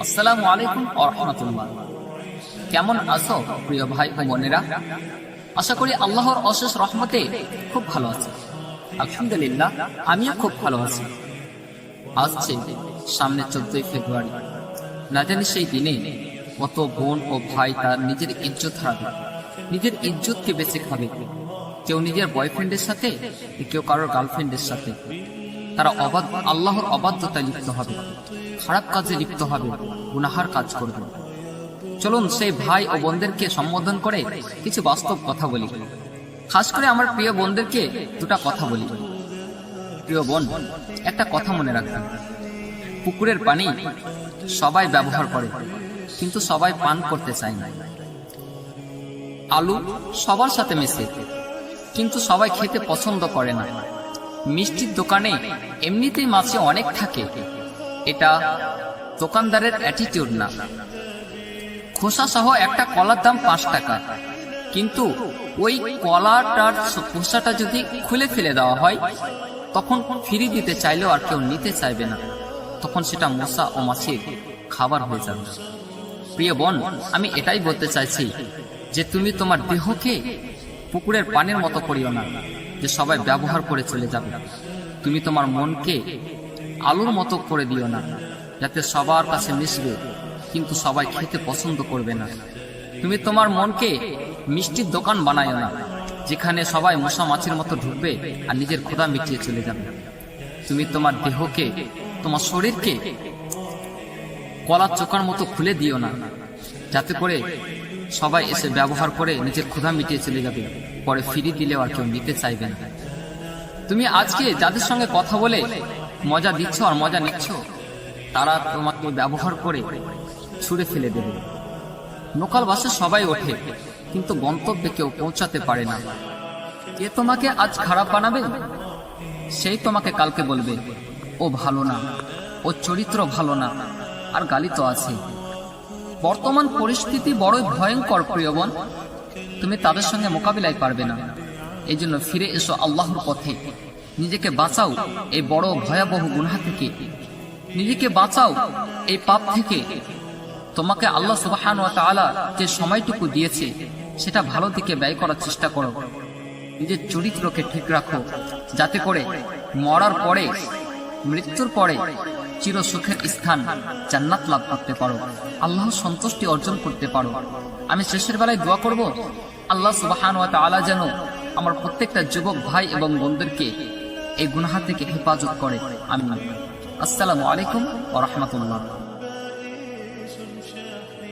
আসসালামু আলাইকুম ওয়া রাহমাতুল্লাহ। কেমন আছো প্রিয় ভাই ও বোনেরা? আশা করি আল্লাহর অশেষ রহমতে খুব ভালো আছি। আলহামদুলিল্লাহ, আমিও খুব ভালো আছি। আসছে সামনে 14 ফেব্রুয়ারি। না জানি সেই দিনে কত বোন ও ভাই তার নিজের ইজ্জত হারাবে, নিজের ইজ্জতকে বেঁচে খাবে। কেউ নিজের বয়ফ্রেন্ডের সাথে, কেউ কারোর গার্লফ্রেন্ডের সাথে। তারা আল্লাহর অবাধ্যতায় লিপ্ত হবে, খারাপ কাজে লিপ্ত হবে, গুনাহার কাজ করবে। চলুন সেই ভাই ও বোনদেরকে সম্বোধন করে কিছু বাস্তব কথা বলি। খাস করে আমার প্রিয় বোনদেরকে দুটা কথা বলি। প্রিয় বোন, একটা কথা মনে রাখবেন, পুকুরের পানি সবাই ব্যবহার করে, কিন্তু সবাই পান করতে চায় না। আলু সবার সাথে মেশে, কিন্তু সবাই খেতে পছন্দ করে না। মিষ্টির দোকানে এমনিতেই মাছে অনেক থাকে, এটা দোকানদারের অ্যাটিটিউড না। খোসা সহ একটা কলার দাম 5 টাকা, কিন্তু ওই কলাটার খোসাটা যদি খুলে ফেলে দেওয়া হয়, তখন ফিরে দিতে চাইলেও আর কেউ নিতে চাইবে না। তখন সেটা মশা ও মাছির খাবার হয়ে যাবে। প্রিয় বোন, আমি এটাই বলতে চাইছি যে তুমি তোমার দেহকে পুকুরের পানির মতো করিও না, যে সবাই ব্যবহার করে চলে যাবে। তুমি তোমার মনকে আলুর মতো করে দিও না, যাতে সবার কাছে মিশবে, কিন্তু সবাই খেতে পছন্দ করবে না। তুমি তোমার মনকে মিষ্টির দোকান বানায়ো না, যেখানে সবাই মশা মাছির মতো ঢুকবে আর নিজের ক্ষুধা মিটিয়ে চলে যাবে। তুমি তোমার দেহকে, তোমার শরীরকে কলার চোকার মতো খুলে দিও না, যাতে করে সবাই এসে ব্যবহার করে নিজের ক্ষুধা মিটিয়ে চলে যাবে, পরে ফিরিয়ে দিলেও আর কেউ নিতে চাইবে না। তুমি আজকে যাদের সঙ্গে কথা বলে মজা দিচ্ছ আর মজা নিচ্ছ, তারা তোমাকে ব্যবহার করে ছুঁড়ে ফেলে দেবে। লোকাল বাসে সবাই ওঠে, কিন্তু গন্তব্যে কেউ পৌঁছাতে পারে না। কে তোমাকে আজ খারাপ বানাবে, সেই তোমাকে কালকে বলবে ও ভালো না, ও চরিত্র ভালো না, আর গালি তো আছে। বর্তমান পরিস্থিতি বড়ই ভয়ঙ্কর প্রিয় বোন, তুমি তাদের সঙ্গে মোকাবিলায় পারবে না। এই জন্য ফিরে এসো আল্লাহর পথে, নিজেকে বাঁচাও এই বড় ভয়াবহ গুনাহ থেকে, নিজেকে বাঁচাও এই পাপ থেকে। তোমাকে আল্লাহ সুবহানাহু ওয়া তাআলা যে সময়টুকু দিয়েছে, সেটা ভালো দিকে ব্যয় করার চেষ্টা করো। নিজের চরিত্রকে ঠিক রাখো, যাতে করে মরার পরে, মৃত্যুর পরে চির সুখের স্থান জান্নাত লাভ করতে পারো, আল্লাহর সন্তুষ্টি অর্জন করতে পারো। আমি শেষের বেলায় দোয়া করব, আল্লাহ সুবহানাহু ওয়া তাআলা যেন আমার প্রত্যেকটা যুবক ভাই এবং বোনদেরকে এই গুনাহ থেকে হেফাজত করে। আমিন। আসসালামু আলাইকুম ওয়া রাহমাতুল্লাহ।